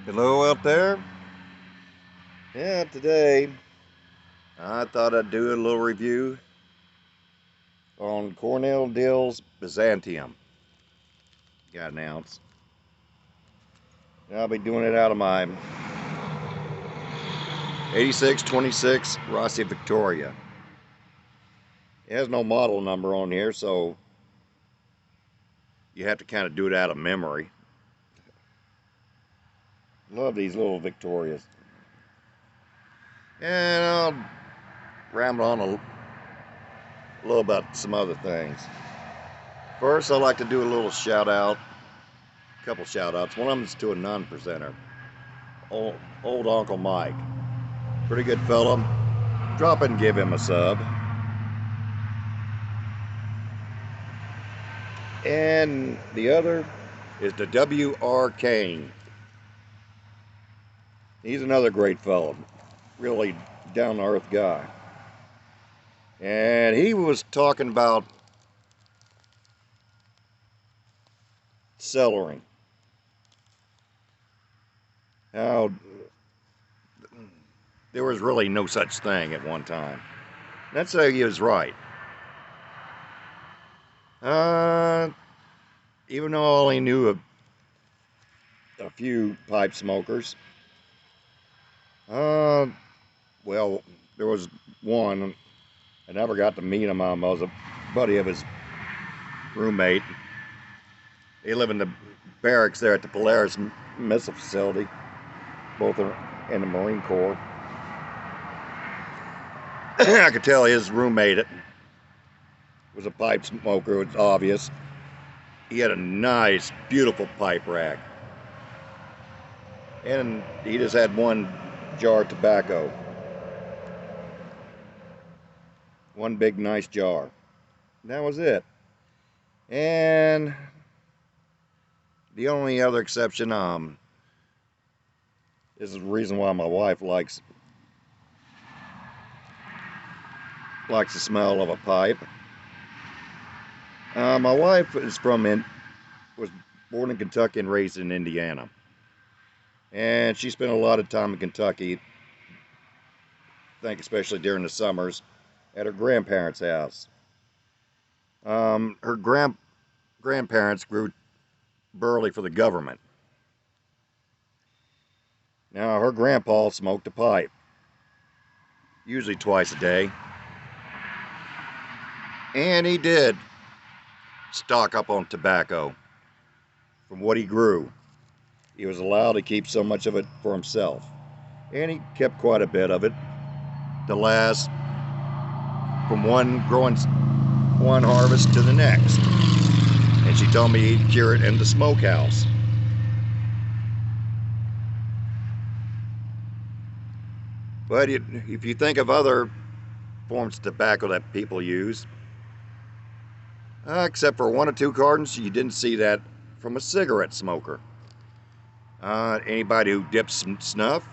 Hello out there. Yeah, today I thought I'd do a little review on Cornell Diehl's Byzantium. Got an ounce. I'll be doing it out of my 8626 Rossi Victoria. It has no model number on here, so you have to kind of do it out of memory. Love these little Victorias. And I'll ramble on a little about some other things. First, I'd like to do a little shout out, a couple shout outs. One of them is to a non-presenter, old Uncle Mike. Pretty good fella. Drop and give him a sub. And the other is the W.R. Kane. He's another great fellow, really down-to-earth guy. And he was talking about cellaring. How there was really no such thing at one time. That's how he was right. Even though I only knew a few pipe smokers, well, there was one. I never got to meet him. I was a buddy of his roommate. They live in the barracks there at the Polaris missile facility, both in the Marine Corps. I could tell his roommate was a pipe smoker. It's obvious. He had a nice, beautiful pipe rack, and he just had one jar of tobacco. One big, nice jar. That was it. And the only other exception is the reason why my wife likes the smell of a pipe. My wife is was born in Kentucky and raised in Indiana, and she spent a lot of time in Kentucky. I think especially during the summers at her grandparents' house. Her grandparents grew burley for the government. Now her grandpa smoked a pipe, usually twice a day, and he did stock up on tobacco from what he grew. He was allowed to keep so much of it for himself, and he kept quite a bit of it to last from one harvest to the next. And she told me he'd cure it in the smokehouse. But if you think of other forms of tobacco that people use, except for one or two cartons, you didn't see that from a cigarette smoker. Anybody who dips some snuff,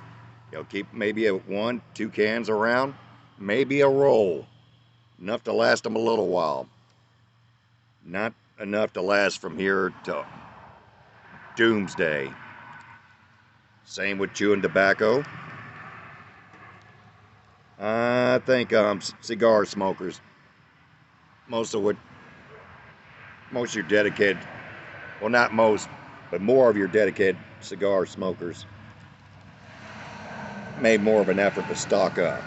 keep maybe one, two cans around, maybe a roll, enough to last them a little while. Not enough to last from here to doomsday. Same with chewing tobacco. I think cigar smokers, most of your dedicated, well, not most, but more of your dedicated cigar smokers made more of an effort to stock up.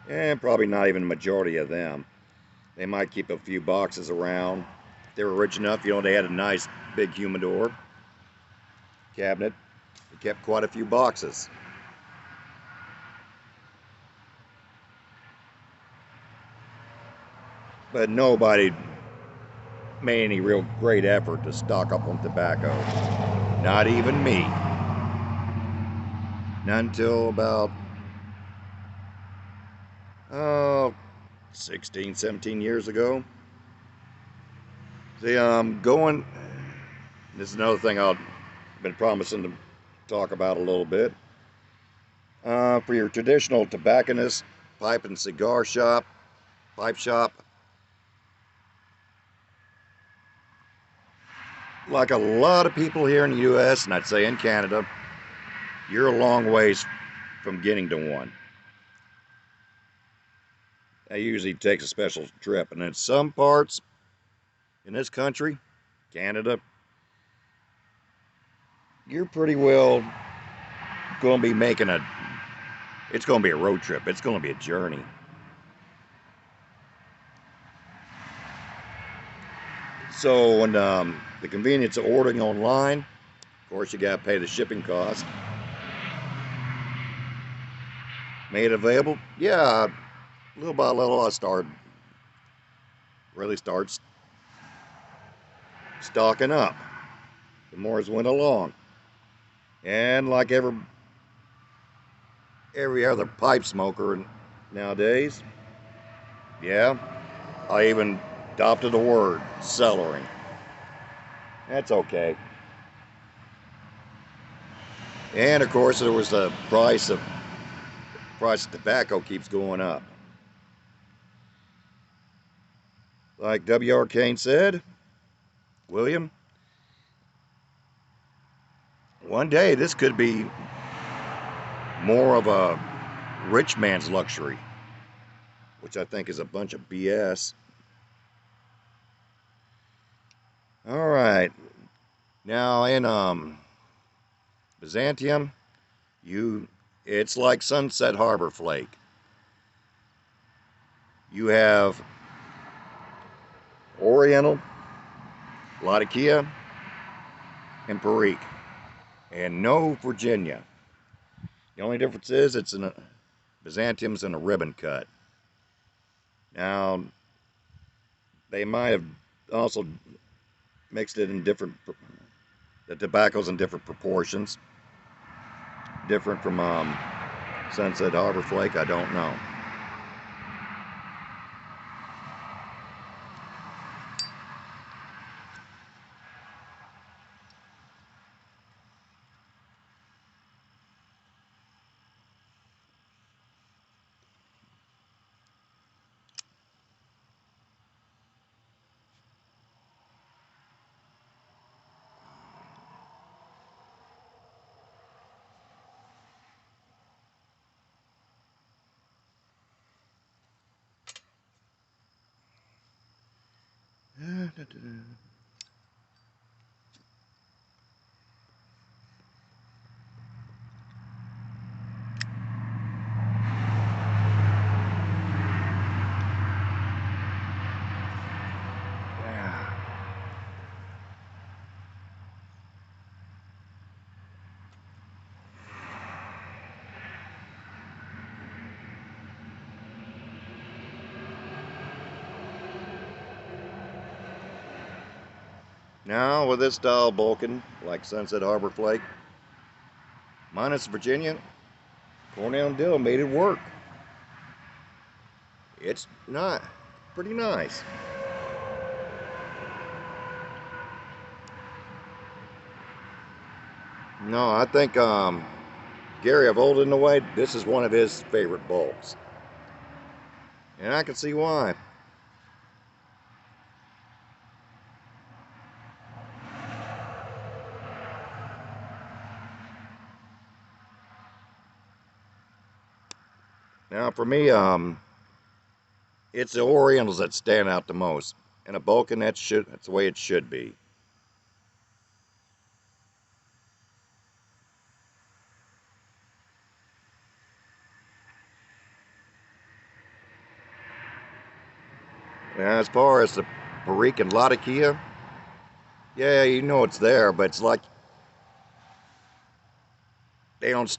And probably not even a majority of them. They might keep a few boxes around. If they were rich enough, they had a nice big humidor cabinet. They kept quite a few boxes. But nobody made any real great effort to stock up on tobacco. Not even me. Not until about 16, 17 years ago. See, this is another thing I've been promising to talk about a little bit. For your traditional tobacconist, pipe and cigar shop, pipe shop, like a lot of people here in the U.S., and I'd say in Canada, you're a long ways from getting to one. It usually takes a special trip, and in some parts in this country, Canada, you're pretty well going to be making a, it's going to be a road trip. It's going to be a journey. So when the convenience of ordering online, of course you got to pay the shipping cost. Made available, yeah, little by little I really started stocking up. The more as went along, and like every other pipe smoker nowadays, yeah, I even adopted the word cellaring. That's okay. And of course, there was the price of tobacco keeps going up. Like W.R. Kane said, William, one day this could be more of a rich man's luxury, which I think is a bunch of BS. All right, now in Byzantium, it's like Sunset Harbor Flake. You have Oriental, Latakia, and Perique, and no Virginia. The only difference is it's in a Byzantium's in a ribbon cut. Now they might have also mixed it in the tobacco's in different proportions, different from Sunset Harbor Flake. I don't know. Now with this style bulking like Sunset Harbor Flake, minus Virginia, Cornell and Diehl made it work. It's not pretty nice. No, I think Gary of Old in the Way, this is one of his favorite bulbs. And I can see why. Now for me, it's the Orientals that stand out the most. And a bulking, that's the way it should be. Now, as far as the Perique and Latakia, yeah, you know it's there, but it's like they don't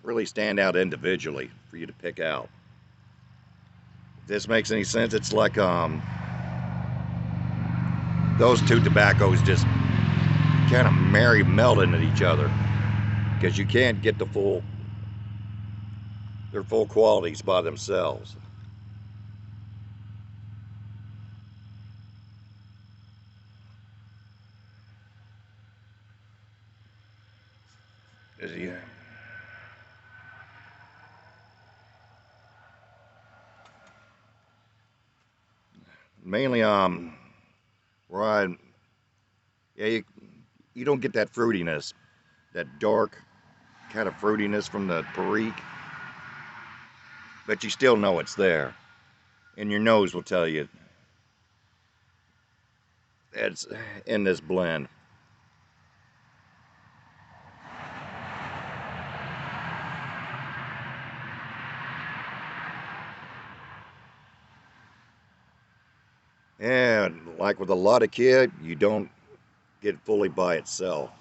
really stand out individually for you to pick out. If this makes any sense, it's like those two tobaccos just kind of meld into each other because you can't get their full qualities by themselves. Yeah. Mainly where I Yeah, you don't get that fruitiness, that dark kind of fruitiness from the Perique, but you still know it's there. And your nose will tell you it's in this blend. And like with a lot of kid, you don't get fully by itself.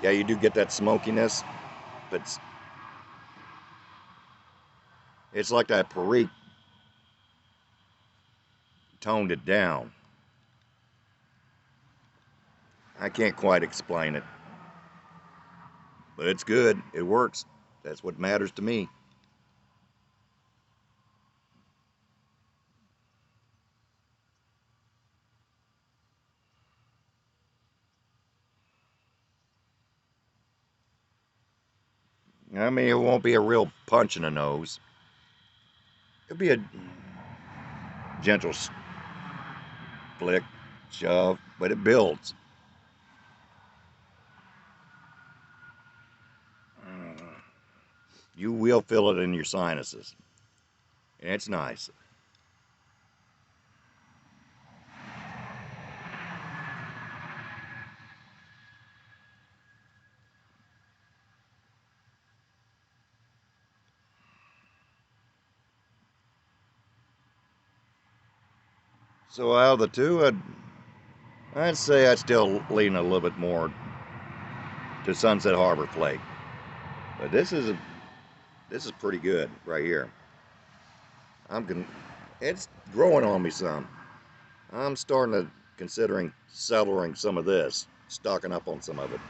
Yeah, you do get that smokiness, but it's like that Perique toned it down. I can't quite explain it, but it's good. It works. That's what matters to me. I mean, it won't be a real punch in the nose. It'll be a gentle flick, shove, but it builds. You will feel it in your sinuses. And it's nice. So out of the two, I'd say I'd still lean a little bit more to Sunset Harbor Flake. But this is pretty good right here. It's growing on me some. I'm starting to considering cellaring some of this, stocking up on some of it.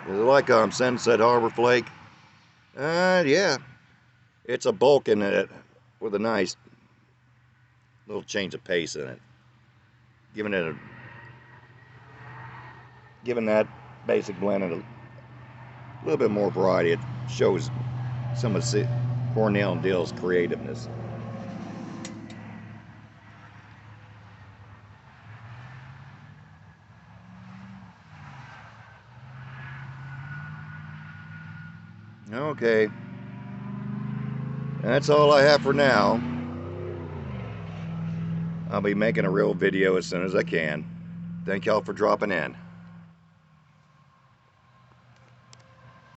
Is it like Sunset Harbor Flake? Yeah. It's a bulk in it with a nice little change of pace in it, giving it a giving that basic blend a little bit more variety. It shows some of Cornell and Diehl's creativeness. Okay, that's all I have for now. I'll be making a real video as soon as I can. Thank y'all for dropping in.